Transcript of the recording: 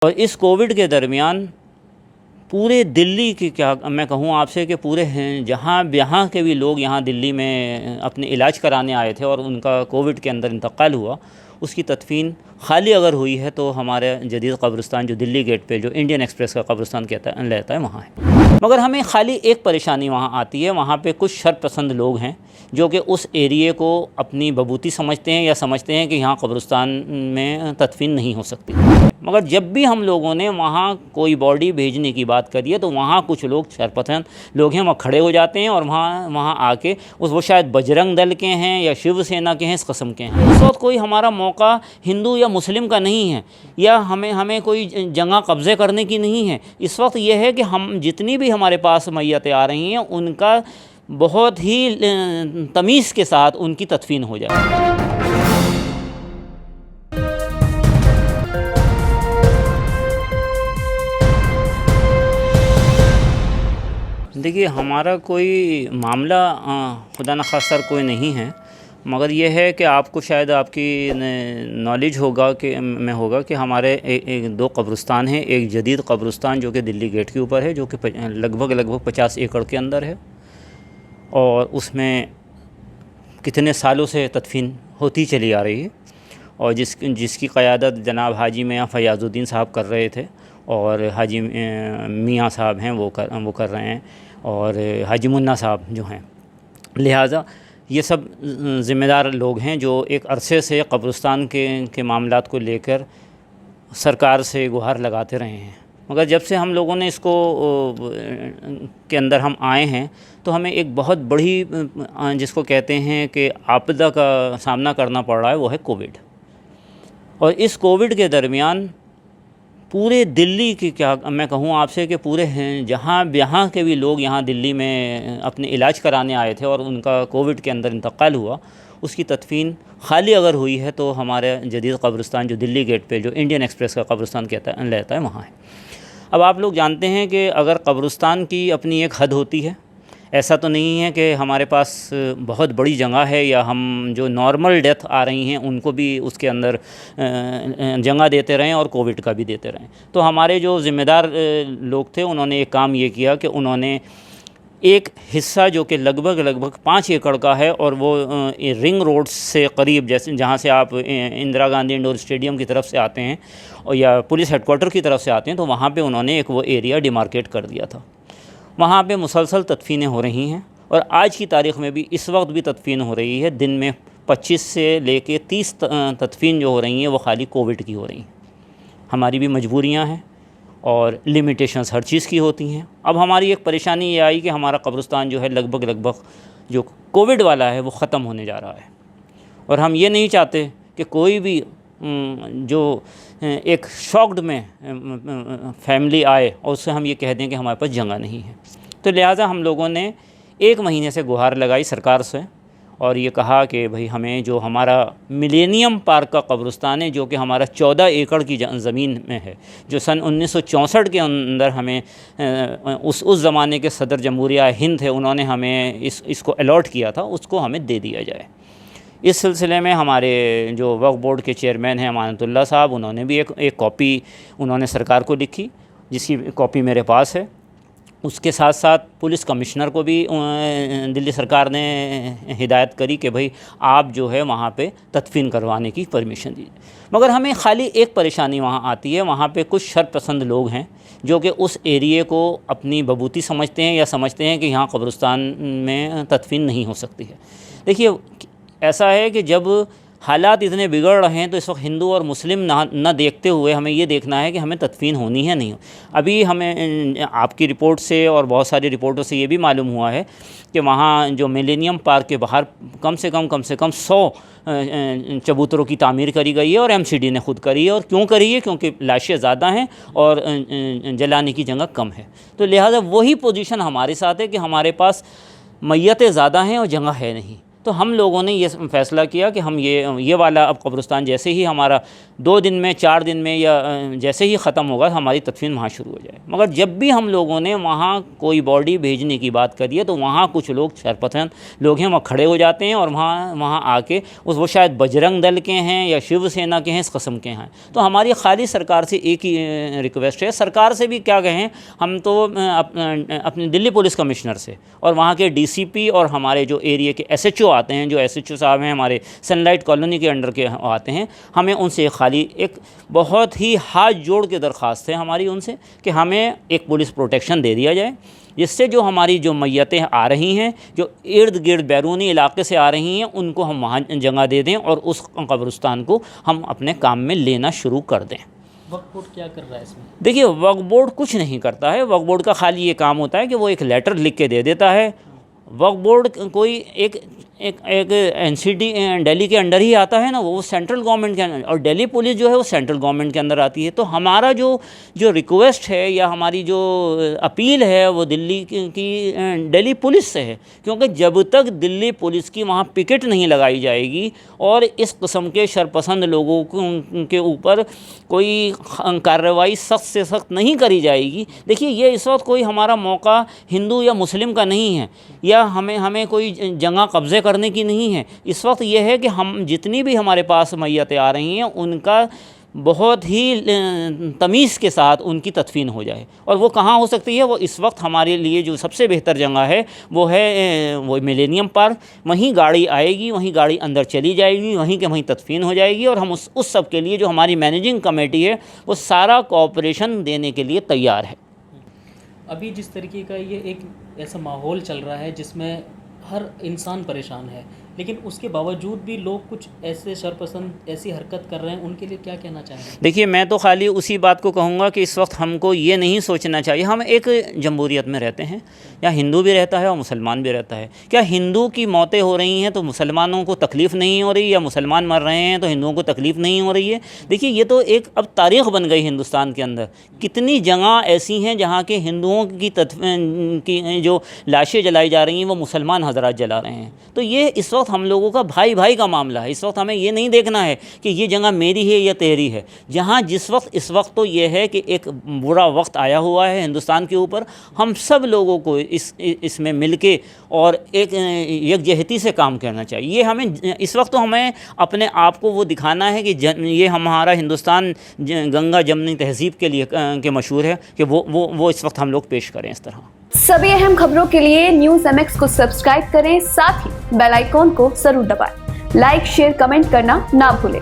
और इस कोविड के दरमियान पूरे दिल्ली की क्या मैं कहूँ आपसे कि पूरे हैं यहाँ के भी लोग यहाँ दिल्ली में अपने इलाज कराने आए थे और उनका कोविड के अंदर इंतकाल हुआ, उसकी तदफीन खाली अगर हुई है तो हमारे जदीद कब्रिस्तान जो दिल्ली गेट पे जो इंडियन एक्सप्रेस का कब्रिस्तान रहता है वहाँ है। मगर हमें खाली एक परेशानी वहाँ आती है, वहाँ पे कुछ शरपसंद लोग हैं जो कि उस एरिए को अपनी बबूती समझते हैं या समझते हैं कि यहाँ कब्रिस्तान में तदफीन नहीं हो सकती। मगर जब भी हम लोगों ने वहाँ कोई बॉडी भेजने की बात करी है तो वहाँ कुछ लोग शरपसंद लोग हैं, वहाँ खड़े हो जाते हैं और वहाँ आके वो शायद बजरंग दल के हैं या शिवसेना के हैं, इस कस्म के हैं। इस वक्त कोई हमारा मौका हिंदू या मुस्लिम का नहीं है या हमें कोई जगह कब्ज़े करने की नहीं है। इस वक्त यह है कि हम जितनी भी हमारे पास मैयतें आ रही हैं उनका बहुत ही तमीज़ के साथ उनकी तदफीन हो जाए। देखिए, हमारा कोई मामला खुदा न खास्ता कोई नहीं है, मगर यह है कि आपको शायद आपकी नॉलेज होगा कि हमारे एक दो कब्रिस्तान हैं। एक जदीद कब्रिस्तान जो कि दिल्ली गेट के ऊपर है, जो कि लगभग 50 एकड़ के अंदर है और उसमें कितने सालों से तदफीन होती चली आ रही है और जिसकी क़यादत जनाब हाजी मियाँ फ़याज़ुद्दीन साहब कर रहे थे और हाजी मियाँ साहब हैं वो कर रहे हैं और हाजी मुन्ना साहब जो हैं। लिहाजा ये सब ज़िम्मेदार लोग हैं जो एक अरसे से कब्रिस्तान के मामलात को लेकर सरकार से गुहार लगाते रहे हैं। मगर जब से हम लोगों ने इसको के अंदर हम आए हैं तो हमें एक बहुत बड़ी जिसको कहते हैं कि आपदा का सामना करना पड़ रहा है, वो है कोविड। और इस कोविड के दरमियान पूरे दिल्ली की क्या मैं कहूँ आपसे कि पूरे हैं यहाँ के भी लोग यहाँ दिल्ली में अपने इलाज कराने आए थे और उनका कोविड के अंदर इंतकाल हुआ, उसकी तदफीन खाली अगर हुई है तो हमारे जदीद कब्रिस्तान जो दिल्ली गेट पे जो इंडियन एक्सप्रेस का कब्रिस्तान रहता है वहाँ है। अब आप लोग जानते हैं कि अगर कब्रिस्तान की अपनी एक हद होती है, ऐसा तो नहीं है कि हमारे पास बहुत बड़ी जगह है या हम जो नॉर्मल डेथ आ रही हैं उनको भी उसके अंदर जगह देते रहें और कोविड का भी देते रहें। तो हमारे जो ज़िम्मेदार लोग थे उन्होंने एक काम ये किया कि उन्होंने एक हिस्सा जो कि लगभग 5 एकड़ का है और वो रिंग रोड से करीब, जैसे जहाँ से आप इंदिरा गांधी इंडोर स्टेडियम की तरफ से आते हैं और या पुलिस हेडक्वार्टर की तरफ से आते हैं, तो वहाँ पे उन्होंने एक वो एरिया डिमार्केट कर दिया था। वहाँ पे मुसलसल तदफीनें हो रही हैं और आज की तारीख़ में भी इस वक्त भी तदफीन हो रही है। दिन में 25 से लेके 30 तदफीन जो हो रही हैं वो खाली कोविड की हो रही हैं। हमारी भी मजबूरियाँ हैं और लिमिटेशंस हर चीज़ की होती हैं। अब हमारी एक परेशानी ये आई कि हमारा कब्रिस्तान जो है लगभग जो कोविड वाला है वो ख़त्म होने जा रहा है और हम ये नहीं चाहते कि कोई भी जो एक शॉक्ड में फैमिली आए और उससे हम ये कह दें कि हमारे पास जगह नहीं है। तो लिहाजा हम लोगों ने 1 महीने से गुहार लगाई सरकार से और ये कहा कि भाई हमें जो हमारा मिलेनियम पार्क का कब्रिस्तान है, जो कि हमारा 14 एकड़ की ज़मीन में है, जो सन 1964 के अंदर हमें उस ज़माने के सदर जमहूरिया हिंद थे, उन्होंने हमें इसको अलॉट किया था, उसको हमें दे दिया जाए। इस सिलसिले में हमारे जो वक्फ बोर्ड के चेयरमैन हैं अमानतुल्लाह साहब, उन्होंने भी एक कॉपी उन्होंने सरकार को लिखी, जिसकी कॉपी मेरे पास है। उसके साथ साथ पुलिस कमिश्नर को भी दिल्ली सरकार ने हिदायत करी कि भाई आप जो है वहाँ पे तदफीन करवाने की परमिशन दीजिए। मगर हमें खाली एक परेशानी वहाँ आती है, वहाँ पे कुछ शरपसंद लोग हैं जो कि उस एरिए को अपनी बबूती समझते हैं या समझते हैं कि यहाँ कब्रिस्तान में तदफीन नहीं हो सकती है। देखिए, ऐसा है कि जब हालात इतने बिगड़ रहे हैं तो इस वक्त हिंदू और मुस्लिम ना देखते हुए हमें ये देखना है कि हमें तदफीन होनी है नहीं। अभी हमें आपकी रिपोर्ट से और बहुत सारी रिपोर्टों से ये भी मालूम हुआ है कि वहाँ जो मिलेनियम पार्क के बाहर कम से कम 100 चबूतरों की तामीर करी गई है और MCD ने ख़ुद करी है। और क्यों करी है? क्योंकि लाशें ज़्यादा हैं और जलाने की जगह कम है। तो लिहाजा वही पोजीशन हमारे साथ है कि हमारे पास मैयतें ज़्यादा हैं और जगह है नहीं। तो तो हम लोगों ने ये फ़ैसला किया कि हम ये वाला अब कब्रिस्तान जैसे ही हमारा 2 दिन में 4 दिन में या जैसे ही ख़त्म होगा हमारी तदफीन वहाँ शुरू हो जाए। मगर जब भी हम लोगों ने वहाँ कोई बॉडी भेजने की बात करी है तो वहाँ कुछ लोग शरपसंद लोग हैं, वहाँ खड़े हो जाते हैं और वहाँ आके वो शायद बजरंग दल के हैं या शिवसेना के हैं, इस कस्म के हैं। तो हमारी खाली सरकार से एक ही रिक्वेस्ट है, सरकार से भी क्या कहें, हम तो अपने दिल्ली पुलिस कमिश्नर से और वहाँ के DCP और हमारे जो एरिया के SHO आते हैं, जो SHO साहब हैं हमारे सनलाइट कॉलोनी के अंडर के आते हैं, हमें उनसे खाली एक बहुत ही हाथ जोड़ के दरख्वास्त है हमारी उनसे कि हमें एक पुलिस प्रोटेक्शन दे दिया जाए, जिससे जो हमारी जो मैयतें आ रही हैं, जो इर्द गिर्द बैरूनी इलाके से आ रही हैं, उनको हम वहाँ जगह दे दें और उस कब्रिस्तान को हम अपने काम में लेना शुरू कर दें। वक्फ बोर्ड क्या कर रहा है इसमें? देखिए, वक्फ बोर्ड कुछ नहीं करता है। वक्फ बोर्ड का खाली ये काम होता है कि वो एक लेटर लिख के दे देता है। वक्फ बोर्ड कोई एक NCT दिल्ली के अंडर ही आता है ना, वो सेंट्रल गवर्नमेंट के अंदर, और दिल्ली पुलिस जो है वो सेंट्रल गवर्नमेंट के अंदर आती है। तो हमारा जो रिक्वेस्ट है या हमारी जो अपील है वो दिल्ली पुलिस से है, क्योंकि जब तक दिल्ली पुलिस की वहाँ पिकेट नहीं लगाई जाएगी और इस किस्म के शरपसंद लोगों के ऊपर कोई कार्रवाई सख्त से सख्त नहीं करी जाएगी। देखिए, ये इस वक्त कोई हमारा मौका हिंदू या मुस्लिम का नहीं है, या हमें कोई जगह कब्ज़े करने की नहीं है। इस वक्त यह है कि हम जितनी भी हमारे पास मैयतें आ रही हैं उनका बहुत ही तमीज़ के साथ उनकी तदफीन हो जाए। और वो कहाँ हो सकती है, वो इस वक्त हमारे लिए जो सबसे बेहतर जगह है वो है वो मिलेनियम पार्क। वहीं गाड़ी आएगी, वहीं गाड़ी अंदर चली जाएगी, वहीं के वहीं तदफीन हो जाएगी और हम उस सब के लिए जो हमारी मैनेजिंग कमेटी है वो सारा कोऑपरेशन देने के लिए तैयार है। अभी जिस तरीके का ये एक ऐसा माहौल चल रहा है जिसमें हर इंसान परेशान है, लेकिन उसके बावजूद भी लोग कुछ ऐसे शरपसंद ऐसी हरकत कर रहे हैं, उनके लिए क्या कहना चाहेंगे? देखिए, मैं तो खाली उसी बात को कहूँगा कि इस वक्त हमको ये नहीं सोचना चाहिए, हम एक जमहूरियत में रहते हैं, या हिंदू भी रहता है और मुसलमान भी रहता है। क्या हिंदू की मौतें हो रही हैं तो मुसलमानों को तकलीफ़ नहीं हो रही, या मुसलमान मर रहे हैं तो हिंदुओं को तकलीफ़ नहीं हो रही है? देखिए, ये तो एक अब तारीख़ बन गई हिंदुस्तान के अंदर। कितनी जगह ऐसी हैं जहाँ के हिंदुओं की जो लाशें जलाई जा रही हैं वो मुसलमान हजरात जला रहे हैं। तो ये इस वक्त हम लोगों का भाई भाई का मामला है। इस वक्त हमें ये नहीं देखना है कि ये जगह मेरी है या तेरी है। जहाँ जिस वक्त इस वक्त तो ये है कि एक बुरा वक्त आया हुआ है हिंदुस्तान के ऊपर, हम सब लोगों को इसमें मिलके और एक यकजहती से काम करना चाहिए। ये हमें इस वक्त तो हमें अपने आप को वो दिखाना है कि ये हमारा हिंदुस्तान गंगा जमनी तहज़ीब के लिए के मशहूर है कि वो इस वक्त हम लोग पेश करें इस तरह। सभी अहम खबरों के लिए न्यूज़ MX को सब्सक्राइब करें, साथ ही बेल आइकॉन को जरूर दबाएं। लाइक, शेयर, कमेंट करना ना भूलें।